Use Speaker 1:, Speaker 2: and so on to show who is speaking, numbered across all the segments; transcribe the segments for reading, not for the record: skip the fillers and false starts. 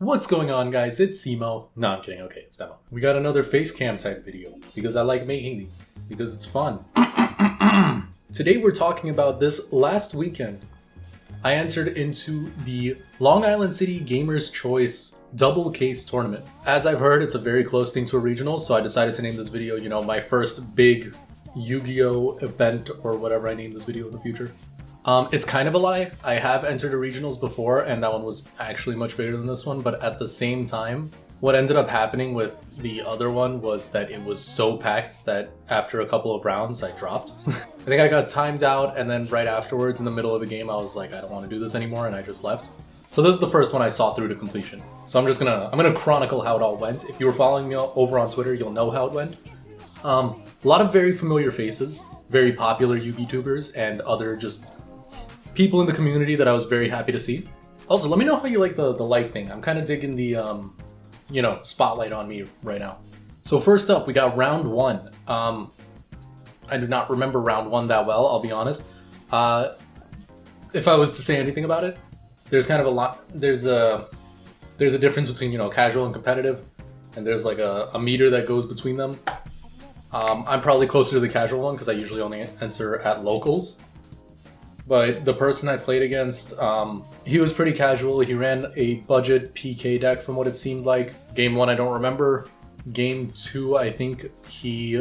Speaker 1: What's going on, guys? It's Simo. No, I'm kidding. Okay, it's Demo. We got another face cam type video because I like making these because it's fun. Today we're talking about this last weekend. I entered into the Long Island City Gamers Choice Double Case Tournament. As I've heard, it's a very close thing to a regional, so I decided to name this video, my first big Yu-Gi-Oh event or whatever I name this video in the future. It's kind of a lie. I have entered a regionals before, and that one was actually much bigger than this one, but at the same time, what ended up happening with the other one was that it was so packed that after a couple of rounds, I dropped. I think I got timed out, and then right afterwards, in the middle of the game, I was like, I don't want to do this anymore, and I just left. So this is the first one I saw through to completion. So I'm gonna chronicle how it all went. If you were following me over on Twitter, you'll know how it went. A lot of very familiar faces, very popular YouTubers, and other just people in the community that I was very happy to see. Also, let me know how you like the light thing. I'm kind of digging the, spotlight on me right now. So first up, we got round one. I do not remember round one that well, I'll be honest. If I was to say anything about it, there's kind of a lot, there's a difference between, casual and competitive, and there's like a meter that goes between them. I'm probably closer to the casual one because I usually only enter at locals. But the person I played against, he was pretty casual. He ran a budget PK deck from what it seemed like. Game one, I don't remember. Game two, I think he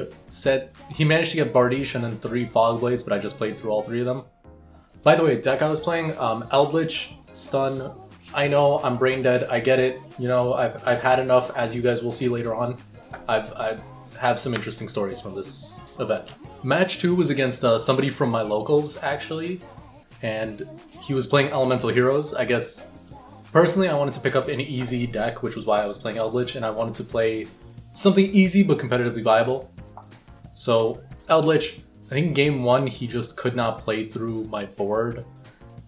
Speaker 1: managed to get Bardiche and then 3 Fog Blades, but I just played through all 3 of them. By the way, deck I was playing, Eldritch, Stun. I know, I'm brain dead, I get it. I've had enough, as you guys will see later on. I have some interesting stories from this event. Match 2 was against somebody from my locals, actually, and he was playing Elemental Heroes. I guess, personally, I wanted to pick up an easy deck, which was why I was playing Eldritch, and I wanted to play something easy but competitively viable. So, Eldritch, I think game 1, he just could not play through my board.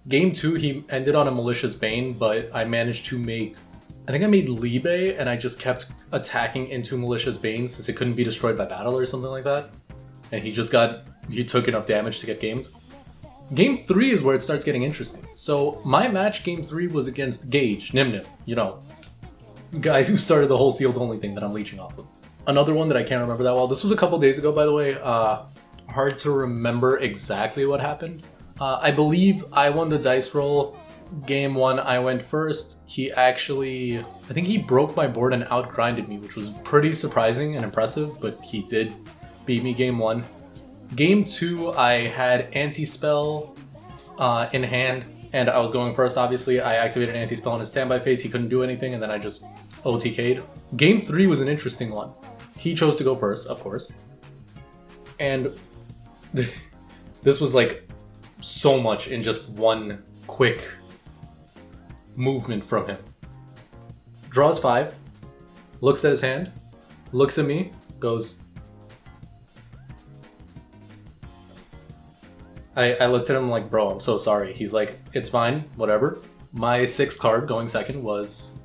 Speaker 1: Game 2, he ended on a Malicious Bane, but I managed to make, I think I made Libe, and I just kept attacking into Malicious Bane since it couldn't be destroyed by battle or something like that. And he took enough damage to get gamed. Game 3 is where it starts getting interesting. So my match game 3 was against Gage, Nimnim, guys who started the whole sealed only thing that I'm leeching off of. Another one that I can't remember that well. This was a couple days ago, by the way. Hard to remember exactly what happened. I believe I won the dice roll. Game 1, I went first. I think he broke my board and outgrinded me, which was pretty surprising and impressive, but he did beat me game 1. Game 2, I had Anti-Spell in hand, and I was going first, obviously. I activated Anti-Spell in his standby phase, he couldn't do anything, and then I just OTK'd. Game 3 was an interesting one. He chose to go first, of course. And this was like so much in just one quick movement from him. Draws 5, looks at his hand, looks at me, goes... I looked at him like, bro, I'm so sorry. He's like, it's fine, whatever. My 6th card going second was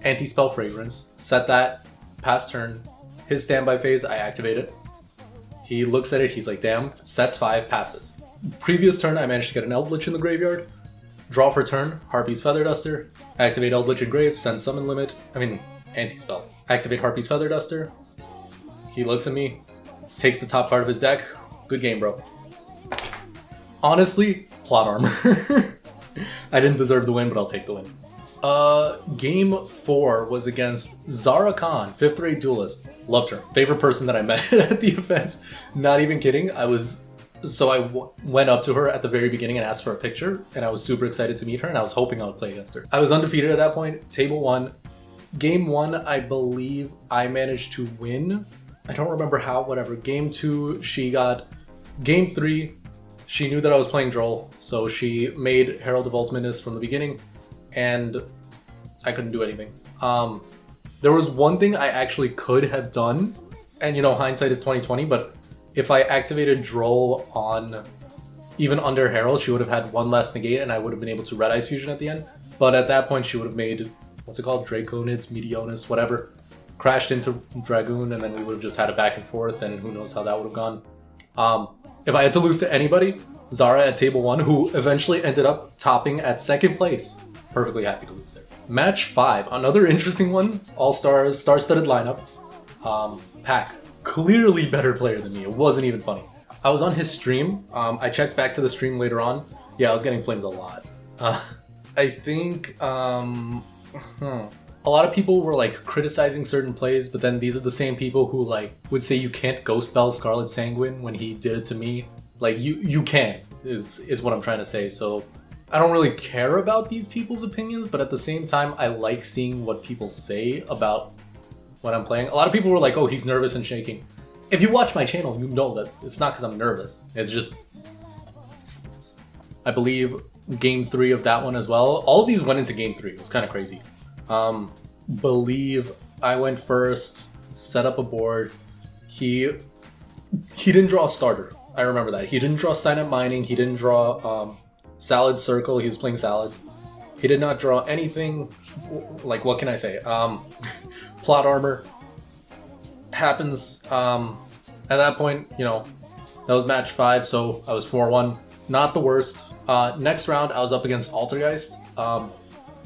Speaker 1: Anti-Spell Fragrance. Set that, pass turn. His standby phase, I activate it. He looks at it, he's like, damn, sets 5, passes. Previous turn, I managed to get an Eldritch in the graveyard. Draw for turn, Harpy's Feather Duster. Activate Eldritch in grave, send summon limit. Anti-Spell. Activate Harpy's Feather Duster. He looks at me, takes the top card of his deck. Good game, bro. Honestly, plot armor. I didn't deserve the win, but I'll take the win. Game 4 was against Zara Khan, 5th rate duelist. Loved her. Favorite person that I met at the event. Not even kidding. I went up to her at the very beginning and asked for a picture, and I was super excited to meet her, and I was hoping I would play against her. I was undefeated at that point. Table 1. Game 1, I believe I managed to win. I don't remember how, whatever. Game 2, she got. Game 3, she knew that I was playing Droll, so she made Herald of Ultimateness from the beginning, and I couldn't do anything. There was one thing I actually could have done, and hindsight is 20/20, but if I activated Droll on even under Herald, she would have had 1 less negate, and I would have been able to Red Ice Fusion at the end. But at that point, she would have made, what's it called? Draconids, Meteonis, whatever. Crashed into Dragoon, and then we would have just had a back and forth, and who knows how that would have gone. If I had to lose to anybody, Zara at table 1, who eventually ended up topping at 2nd place. Perfectly happy to lose there. Match 5, another interesting one. All-stars, star-studded lineup. Pack, clearly better player than me. It wasn't even funny. I was on his stream. I checked back to the stream later on. Yeah, I was getting flamed a lot. I think a lot of people were like criticizing certain plays, but then these are the same people who like would say you can't ghost bell Scarlet Sanguine when he did it to me. Like you can is what I'm trying to say. So I don't really care about these people's opinions, but at the same time, I like seeing what people say about when I'm playing. A lot of people were like, oh, he's nervous and shaking. If you watch my channel, you know that it's not because I'm nervous. It's just, I believe game 3 of that one as well. All of these went into game 3. It was kind of crazy. Believe I went first, set up a board. He didn't draw a starter. I remember that. He didn't draw Sign Up Mining. He didn't draw Salad Circle. He was playing Salads. He did not draw anything. Like, what can I say? Plot Armor happens. At that point, you know, that was match 5, so I was 4-1. Not the worst. Next round, I was up against Altergeist.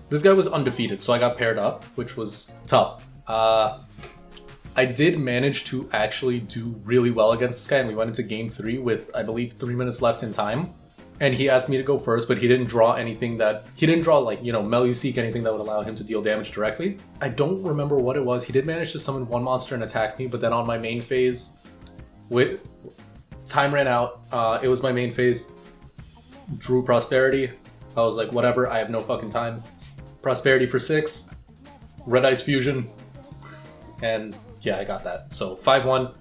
Speaker 1: This guy was undefeated, so I got paired up, which was tough. I did manage to actually do really well against this guy, and we went into game 3 with, I believe, 3 minutes left in time. And he asked me to go first, but he didn't draw anything that... He didn't draw, like, you know, Meluseek, anything that would allow him to deal damage directly. I don't remember what it was. He did manage to summon one monster and attack me, but then on my main phase, time ran out. It was my main phase. Drew Prosperity. I was like, whatever, I have no fucking time. Prosperity for 6. Red Ice Fusion. And yeah, I got that. So 5-1.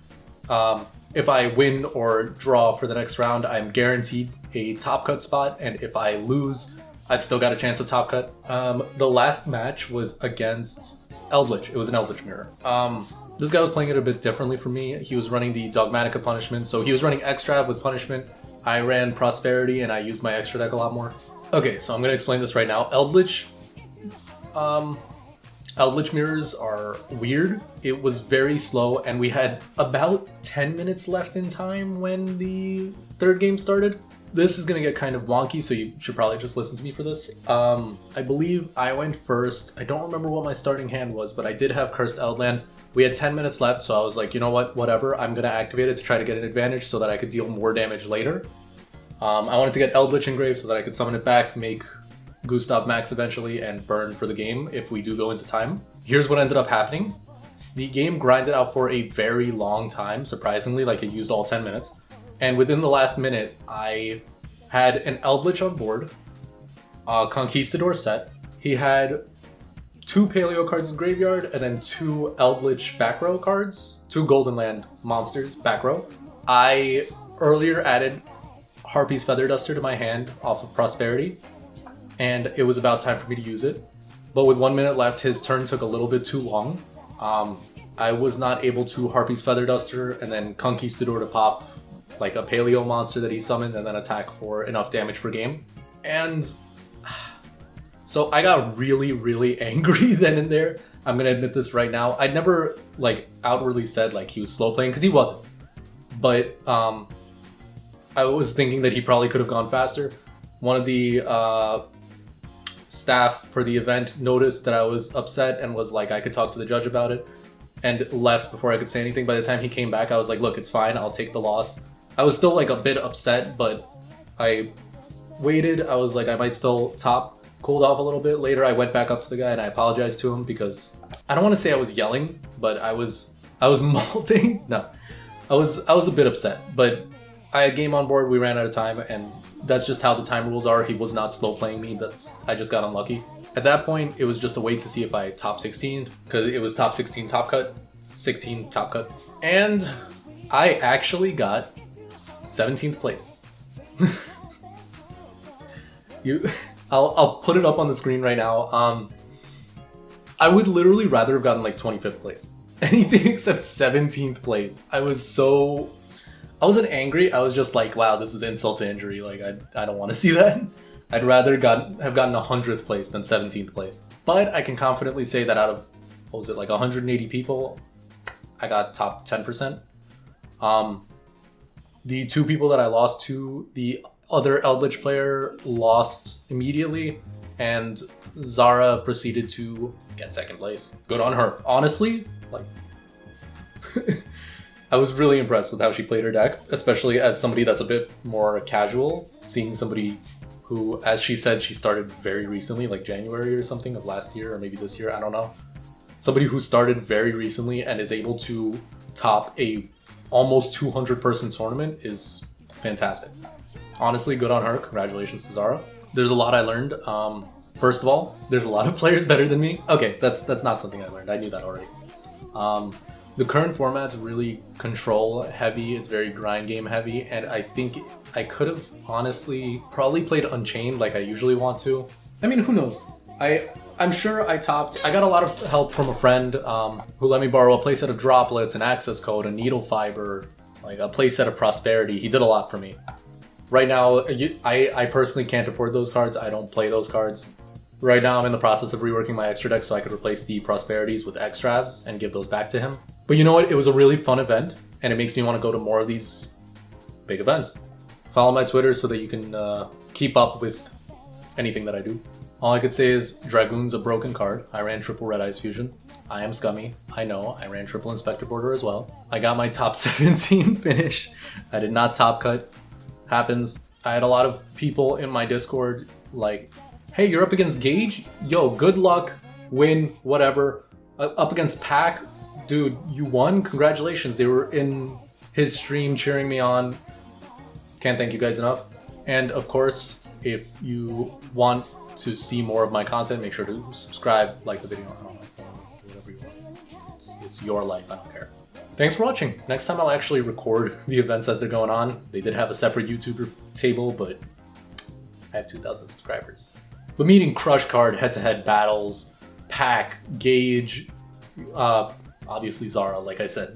Speaker 1: If I win or draw for the next round, I'm guaranteed a top cut spot, and if I lose, I've still got a chance of top cut. The last match was against Eldritch. It was an Eldritch mirror. This guy was playing it a bit differently from me. He was running the Dogmatica punishment, so he was running Extra with punishment. I ran Prosperity, and I used my extra deck a lot more. Okay, so I'm gonna explain this right now. Eldritch mirrors are weird. It was very slow, and we had about 10 minutes left in time when the third game started. This is gonna get kind of wonky, so you should probably just listen to me for this. I believe I went first. I don't remember what my starting hand was, but I did have Cursed Eldland. We had 10 minutes left, so I was like, you know what, whatever. I'm gonna activate it to try to get an advantage so that I could deal more damage later. I wanted to get Eldritch engraved so that I could summon it back, make Gustav Max eventually, and burn for the game if we do go into time. Here's what ended up happening. The game grinded out for a very long time, surprisingly, like it used all 10 minutes. And within the last minute, I had an Eldritch on board, Conquistador set. He had 2 Paleo cards in graveyard, and then 2 Eldritch back row cards, 2 Golden Land monsters back row. I earlier added Harpy's Feather Duster to my hand off of Prosperity, and it was about time for me to use it. But with 1 minute left, his turn took a little bit too long. I was not able to Harpy's Feather Duster and then Conquistador to pop like a Paleo monster that he summoned and then attack for enough damage per game. And so I got really, really angry then and there. I'm gonna admit this right now. I never like outwardly said like he was slow playing, because he wasn't. But I was thinking that he probably could have gone faster. One of the staff for the event noticed that I was upset and was like, I could talk to the judge about it, and left before I could say anything. By the time he came back, I was like, look, it's fine, I'll take the loss. I was still like a bit upset, but I waited. I was like, I might still top, cooled off a little bit. Later, I went back up to the guy and I apologized to him because I don't want to say I was yelling, but I was molting. No, I was a bit upset, but I had game on board. We ran out of time, and that's just how the time rules are. He was not slow playing me. I just got unlucky. At that point, it was just a wait to see if I top 16, because it was top 16 top cut, 16 top cut, and I actually got 17th place. I'll put it up on the screen right now. I would literally rather have gotten like 25th place. Anything except 17th place. I wasn't angry. I was just like, wow, this is insult to injury. Like, I don't want to see that. I'd rather have gotten 100th place than 17th place. But I can confidently say that out of, what was it, like 180 people, I got top 10%. The 2 people that I lost to, the other Eldritch player lost immediately, and Zara proceeded to get second place. Good on her. Honestly, like, I was really impressed with how she played her deck, especially as somebody that's a bit more casual, seeing somebody who, as she said, she started very recently, like January or something of last year, or maybe this year, I don't know. Somebody who started very recently and is able to top a almost 200 person tournament is fantastic. Honestly, good on her. Congratulations to Zara. There's a lot I learned. First of all, there's a lot of players better than me. Okay, that's not something I learned. I knew that already. The current format's really control heavy. It's very grind game heavy, and I think I could have honestly probably played Unchained like I usually want to. I mean, who knows? I'm sure I topped. I got a lot of help from a friend who let me borrow a playset of droplets, an access code, a needle fiber, like a playset of prosperity. He did a lot for me. Right now, I personally can't afford those cards. I don't play those cards. Right now, I'm in the process of reworking my extra deck so I could replace the prosperities with extravs and give those back to him. But you know what? It was a really fun event, and it makes me want to go to more of these big events. Follow my Twitter so that you can keep up with anything that I do. All I could say is Dragoon's a broken card. I ran triple Red Eyes Fusion. I am scummy. I know. I ran triple Inspector Border as well. I got my top 17 finish. I did not top cut. Happens. I had a lot of people in my Discord like, hey, you're up against Gage? Yo, good luck, win, whatever. Up against Pac? Dude, you won? Congratulations. They were in his stream cheering me on. Can't thank you guys enough. And of course, if you want to see more of my content, make sure to subscribe, like the video, I don't know, do whatever you want. It's your life, I don't care. Thanks for watching. Next time I'll actually record the events as they're going on. They did have a separate YouTuber table, but I have 2,000 subscribers. But meeting Crush Card, head-to-head battles, Pac, Gage, obviously Zara, like I said.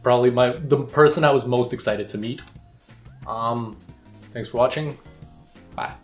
Speaker 1: Probably the person I was most excited to meet. Thanks for watching. Bye.